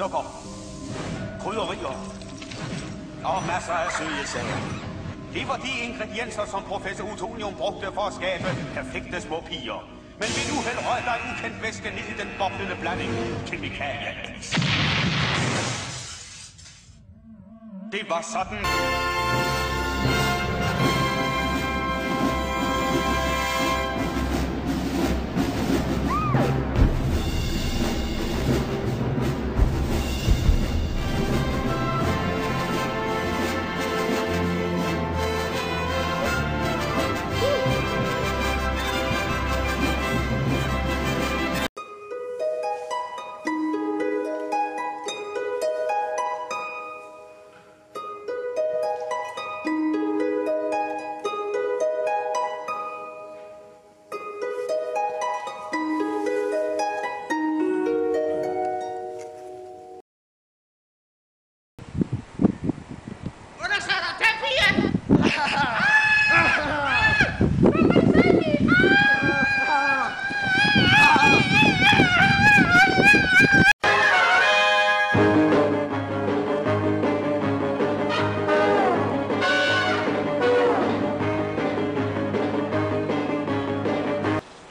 sukker, krydderier og masser af søde sager. Det var de ingredienser, som professor Utonium brugte for at skabe perfekte små piger. Men ved uheld røg der en ukendt væske ned i den boblende blanding kemikalie-is. Det var sådan.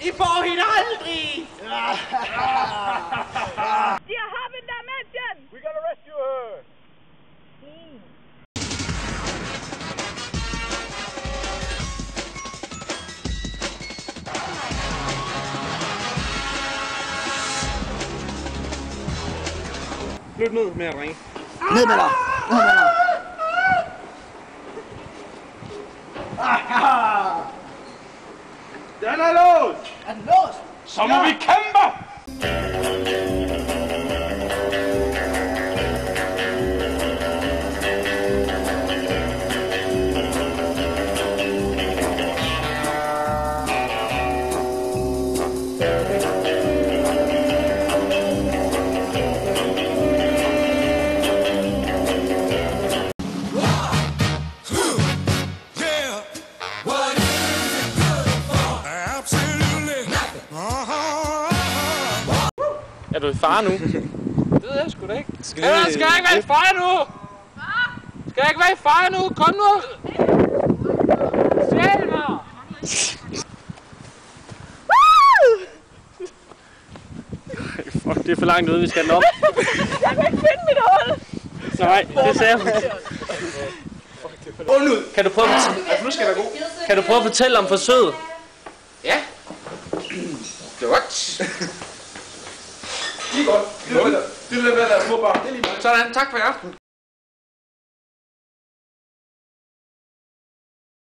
I får hende aldrig! You haven't dimension! We gotta rescue her! Flyt ned med at ringe. Ned med dig! Ned med dig! Den er låst! Er den låst? Så må vi kæmpe! Er du i fare nu? Det ved jeg sgu da ikke. Skal jeg ikke være i fare nu? Skal jeg ikke være i fare nu? Kom nu! Sjæl mig! Fuck, det er for langt ude, vi skal den op. Jeg kan ikke finde mit hul! Nej, det ser jeg. Kan du prøve at Nu skal der gå. Kan du prøve at fortælle om forsøget? Ja. Det var godt. Lige godt. Det er det der små barn. Det er lige meget. Sådan, tak for i aften.